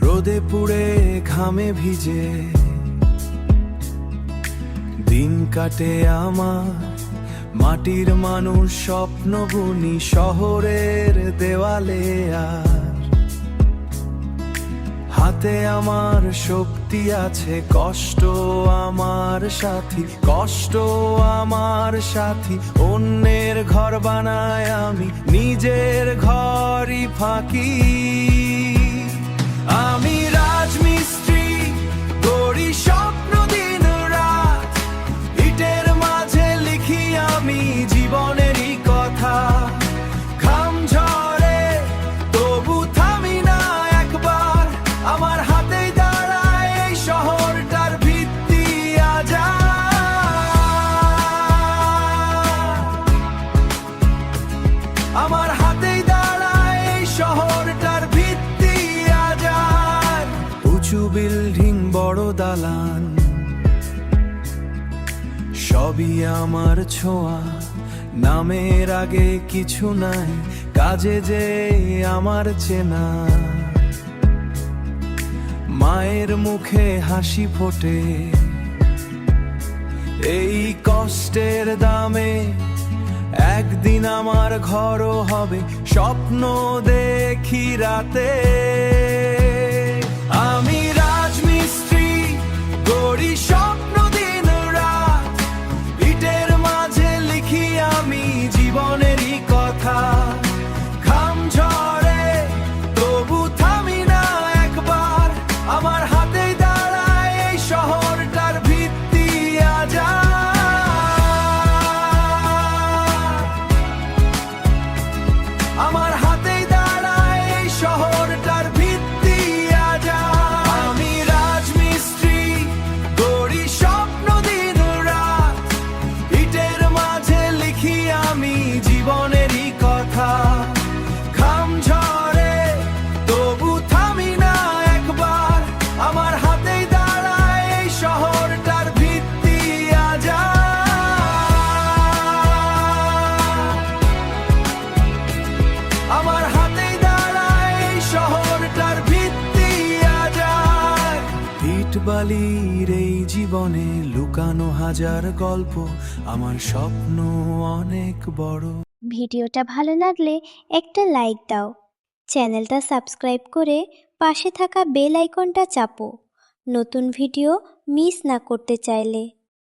রোদে পুড়ে ঘামে ভিজে দিন কাটে আমার, মাটির মানুষ স্বপ্ন বুনি শহরের দেওয়ালে। আর হাতে আমার শক্তি আছে, কষ্ট আমার সাথী, কষ্ট আমার সাথী। অন্যের ঘর বানায় আমি, নিজের ঘরই ফাঁকি। আমি রাজমিস্ত্রি, গড়ি স্বপ্ন দিন রাত, ইটের মাঝে লিখি আমি জীবনেরই কথা। ঘাম ঝরে তবু থামি না একবার, আমার হাতেই দাঁড়ায় এই শহরটার ভিত্তি আজ। আমার হাতেই দাঁড়ায় এই শহরটার ভিত্তি আজ। উঁচু বিল্ডিং, বড় দালান, সবই আমার ছোঁয়া। নামের আগে কিছু নাই, কাজে যে আমার চেনা। মায়ের মুখে হাসি ফোটে এই কষ্টের দামে। একদিন আমার ঘরও হবে, স্বপ্ন দেখি রাতে। আমি রাজমিস্ত্রি, গড়ি স্বপ্ন দিন রাত, ইটের মাঝে লিখি আমি জীবনেরই কথা। ঘাম ঝরে তবু থামি না একবার, আমার হাতেই দাঁড়ায় এই শহরটার ভিত্তি আজ। আমার হাতেই দাঁড়ায় এই শহরটার ভিত্তি আজ। আমি রাজমিস্ত্রি, গড়ি স্বপ্ন দিন রাত, ইটের মাঝে লিখি আমি জীবনেরই কথা। ঘাম ঝরে তবু থামি না একবার, আমার হাতেই দাঁড়ায় এই শহরটার ভিত্তি আজ। আমার হাতেই দাঁড়ায় এই শহরটার ভিত্তি আজ। ইট বালির এই জীবনে লুকানো হাজার গল্প, আমার স্বপ্ন অনেক বড়। ভিডিওটা ভালো লাগলে একটা লাইক দাও, চ্যানেলটা সাবস্ক্রাইব করে পাশে থাকা বেল আইকনটা চাপো নতুন ভিডিও মিস না করতে চাইলে।